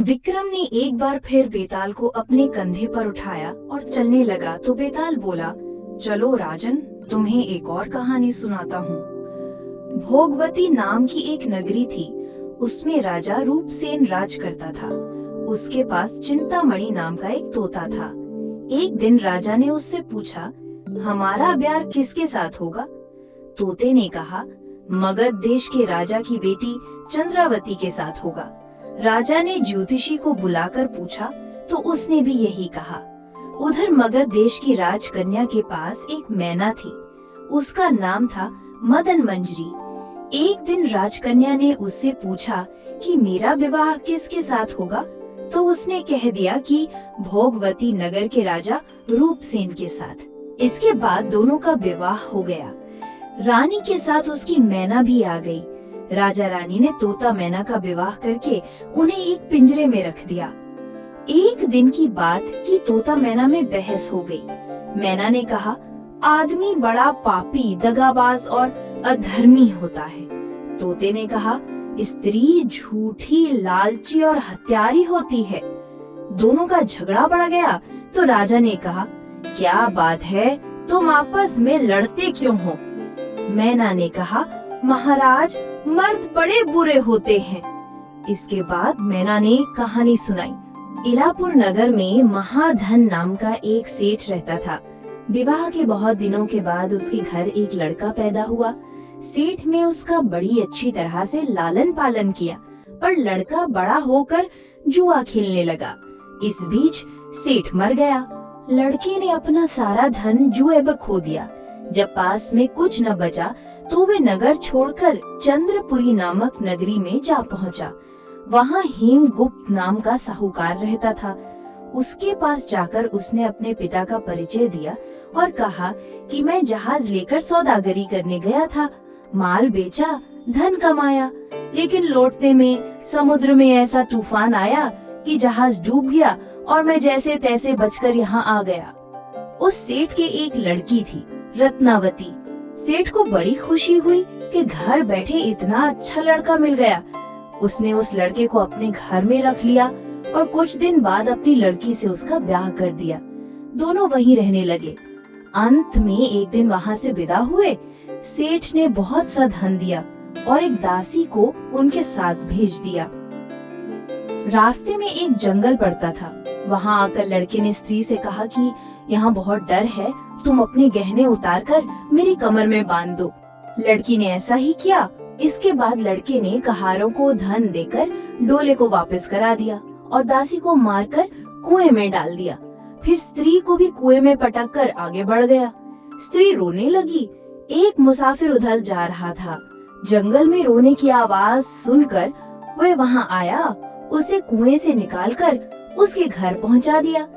विक्रम ने एक बार फिर बेताल को अपने कंधे पर उठाया और चलने लगा तो बेताल बोला, चलो राजन, तुम्हें एक और कहानी सुनाता हूँ। भोगवती नाम की एक नगरी थी। उसमें राजा रूपसेन राज करता था। उसके पास चिंतामणि नाम का एक तोता था। एक दिन राजा ने उससे पूछा, हमारा ब्याह किसके साथ होगा? तोते ने कहा, मगध देश के राजा की बेटी चंद्रावती के साथ होगा। राजा ने ज्योतिषी को बुलाकर पूछा तो उसने भी यही कहा। उधर मगध देश की राजकन्या के पास एक मैना थी। उसका नाम था मदन मंजरी। एक दिन राजकन्या ने उससे पूछा कि मेरा विवाह किसके साथ होगा, तो उसने कह दिया कि भोगवती नगर के राजा रूपसेन के साथ। इसके बाद दोनों का विवाह हो गया। रानी के साथ उसकी मैना भी आ गई। राजा रानी ने तोता मैना का विवाह करके उन्हें एक पिंजरे में रख दिया। एक दिन की बात कि तोता मैना में बहस हो गई। मैना ने कहा, आदमी बड़ा पापी, दगाबाज और अधर्मी होता है। तोते ने कहा, स्त्री झूठी, लालची और हत्यारी होती है। दोनों का झगड़ा बढ़ गया तो राजा ने कहा, क्या बात है, तुम आपस में लड़ते क्यों हो? मैना ने कहा, महाराज, मर्द बड़े बुरे होते हैं। इसके बाद मैना ने कहानी सुनाई। इलापुर नगर में महाधन नाम का एक सेठ रहता था। विवाह के बहुत दिनों के बाद उसके घर एक लड़का पैदा हुआ। सेठ ने उसका बड़ी अच्छी तरह से लालन पालन किया, पर लड़का बड़ा होकर जुआ खेलने लगा। इस बीच सेठ मर गया। लड़के ने अपना सारा धन जुए में खो दिया। जब पास में कुछ न बचा तो वे नगर छोड़कर चंद्रपुरी नामक नगरी में जा पहुंचा। वहां हेमगुप्त नाम का साहूकार रहता था। उसके पास जाकर उसने अपने पिता का परिचय दिया और कहा कि मैं जहाज लेकर सौदागरी करने गया था, माल बेचा, धन कमाया, लेकिन लौटने में समुद्र में ऐसा तूफान आया कि जहाज डूब गया और मैं जैसे तैसे बचकर यहाँ आ गया। उस सेठ के एक लड़की थी, रत्नावती। सेठ को बड़ी खुशी हुई कि घर बैठे इतना अच्छा लड़का मिल गया। उसने उस लड़के को अपने घर में रख लिया और कुछ दिन बाद अपनी लड़की से उसका ब्याह कर दिया। दोनों वहीं रहने लगे। अंत में एक दिन वहाँ से विदा हुए। सेठ ने बहुत सा धन दिया और एक दासी को उनके साथ भेज दिया। रास्ते में एक जंगल पड़ता था। वहाँ आकर लड़के ने स्त्री से कहा कि यहाँ बहुत डर है, तुम अपने गहने उतारकर मेरी कमर में बांध दो। लड़की ने ऐसा ही किया। इसके बाद लड़के ने कहारों को धन देकर डोले को वापस करा दिया और दासी को मारकर कुएं में डाल दिया। फिर स्त्री को भी कुएं में पटक कर आगे बढ़ गया। स्त्री रोने लगी। एक मुसाफिर उधर जा रहा था। जंगल में रोने की आवाज सुनकर वह वहां आया। उसे कुएं से निकालकर उसके घर पहुंचा दिया।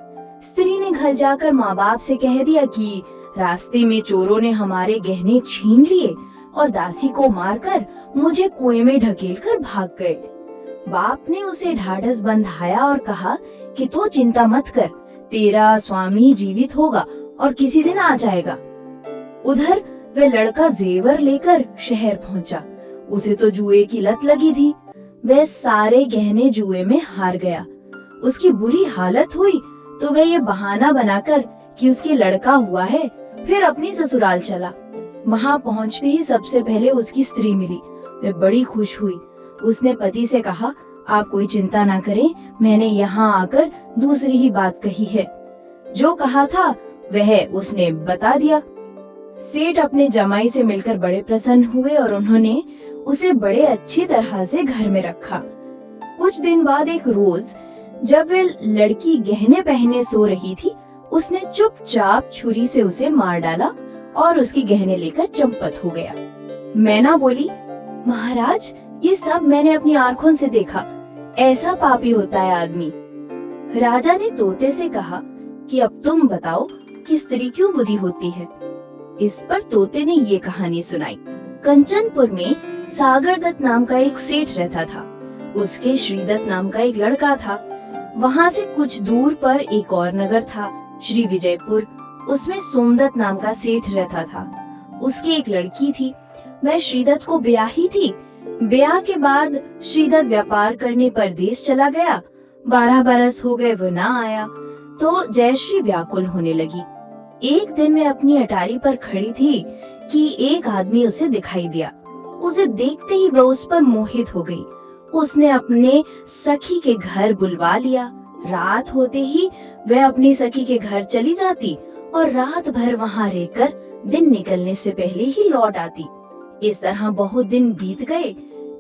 स्त्री ने घर जाकर माँ बाप से कह दिया कि रास्ते में चोरों ने हमारे गहने छीन लिए और दासी को मारकर मुझे कुएं में ढकेलकर भाग गए। बाप ने उसे ढाढ़स बंधाया और कहा कि तू चिंता मत कर, तेरा स्वामी जीवित होगा और किसी दिन आ जाएगा। उधर वह लड़का जेवर लेकर शहर पहुंचा। उसे तो जुए की लत लगी थी। वह सारे गहने जुए में हार गया। उसकी बुरी हालत हुई तो वह ये बहाना बनाकर कि उसके लड़का हुआ है, फिर अपनी ससुराल चला। वहाँ पहुँचते ही सबसे पहले उसकी स्त्री मिली। वह बड़ी खुश हुई। उसने पति से कहा, आप कोई चिंता ना करें, मैंने यहाँ आकर दूसरी ही बात कही है। जो कहा था वह उसने बता दिया। सेठ अपने जमाई से मिलकर बड़े प्रसन्न हुए और उन्होंने उसे बड़े अच्छी तरह से घर में रखा। कुछ दिन बाद एक रोज जब वह लड़की गहने पहने सो रही थी, उसने चुपचाप छुरी से उसे मार डाला और उसके गहने लेकर चंपत हो गया। मैना बोली, महाराज, ये सब मैंने अपनी आंखों से देखा। ऐसा पापी होता है आदमी। राजा ने तोते से कहा कि अब तुम बताओ कि स्त्री क्यों बुरी होती है। इस पर तोते ने ये कहानी सुनाई। कंचनपुर में सागर दत्त नाम का एक सेठ रहता था। उसके श्रीदत्त नाम का एक लड़का था। वहाँ से कुछ दूर पर एक और नगर था, श्री विजयपुर। उसमें सोमदत्त नाम का सेठ रहता था। उसकी एक लड़की थी। वह श्रीदत्त को ब्याही थी। ब्याह के बाद श्रीदत्त व्यापार करने परदेश चला गया। 12 बरस हो गए वो ना आया। तो जयश्री व्याकुल होने लगी। एक दिन मैं अपनी अटारी पर खड़ी थी कि एक आदमी उसे दिखाई दिया। उसे देखते ही वह उस पर मोहित हो गई। उसने अपने सखी के घर बुलवा लिया। रात होते ही वह अपनी सखी के घर चली जाती और रात भर वहाँ रहकर दिन निकलने से पहले ही लौट आती। इस तरह बहुत दिन बीत गए।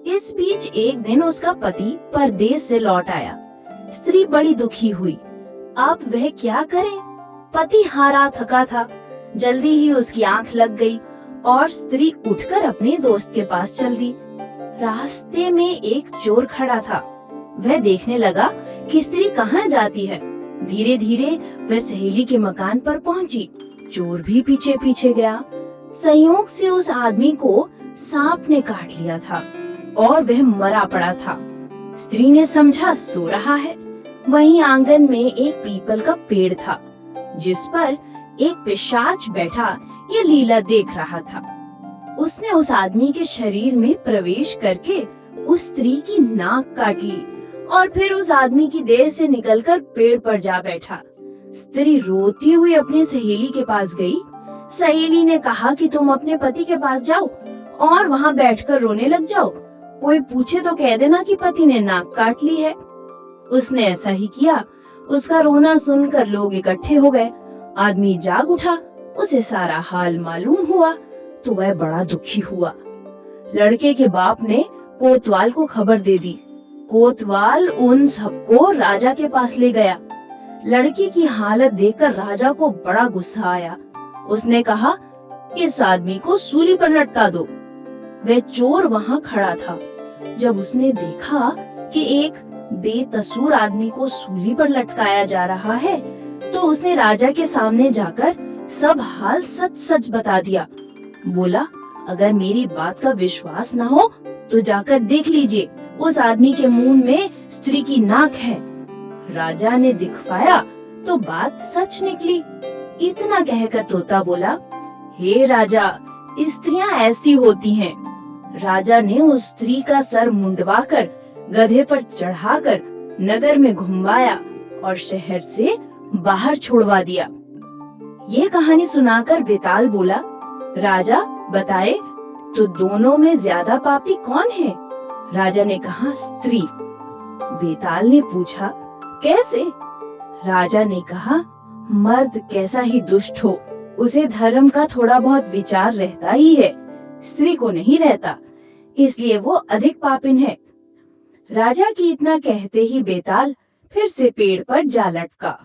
इस बीच एक दिन उसका पति परदेश से लौट आया। स्त्री बड़ी दुखी हुई। अब वह क्या करे? पति हारा थका था। जल्दी ही उसकी आंख लग गई और स्त्री उठकर अपने दोस्त के पास चल दी। रास्ते में एक चोर खड़ा था। वह देखने लगा कि स्त्री कहाँ जाती है। धीरे धीरे वह सहेली के मकान पर पहुंची। चोर भी पीछे पीछे गया। संयोग से उस आदमी को सांप ने काट लिया था और वह मरा पड़ा था। स्त्री ने समझा सो रहा है। वहीं आंगन में एक पीपल का पेड़ था जिस पर एक पिशाच बैठा ये लीला देख रहा था। उसने उस आदमी के शरीर में प्रवेश करके उस स्त्री की नाक काट ली और फिर उस आदमी की देह से निकलकर पेड़ पर जा बैठा। स्त्री रोती हुई अपनी सहेली के पास गई। सहेली ने कहा कि तुम अपने पति के पास जाओ और वहाँ बैठकर रोने लग जाओ। कोई पूछे तो कह देना कि पति ने नाक काट ली है। उसने ऐसा ही किया। उसका रोना सुनकर लोग इकट्ठे हो गए। आदमी जाग उठा। उसे सारा हाल मालूम हुआ तो वह बड़ा दुखी हुआ। लड़के के बाप ने कोतवाल को खबर दे दी। कोतवाल उन सबको राजा के पास ले गया। लड़की की हालत देखकर राजा को बड़ा गुस्सा आया। उसने कहा, इस आदमी को सूली पर लटका दो। वह चोर वहाँ खड़ा था। जब उसने देखा कि एक बेकसूर आदमी को सूली पर लटकाया जा रहा है तो उसने राजा के सामने जाकर सब हाल सच सच बता दिया। बोला, अगर मेरी बात का विश्वास न हो तो जाकर देख लीजिए, उस आदमी के मुंह में स्त्री की नाक है। राजा ने दिखवाया तो बात सच निकली। इतना कहकर तोता बोला, हे राजा, स्त्रियां ऐसी होती हैं। राजा ने उस स्त्री का सर मुंडवाकर गधे पर चढ़ाकर नगर में घुमवाया और शहर से बाहर छुड़वा दिया। ये कहानी सुनाकर बेताल बोला, राजा बताए तो दोनों में ज्यादा पापी कौन है? राजा ने कहा, स्त्री। बेताल ने पूछा, कैसे? राजा ने कहा, मर्द कैसा ही दुष्ट हो, उसे धर्म का थोड़ा बहुत विचार रहता ही है, स्त्री को नहीं रहता, इसलिए वो अधिक पापिन है। राजा की इतना कहते ही बेताल फिर से पेड़ पर जा लटका।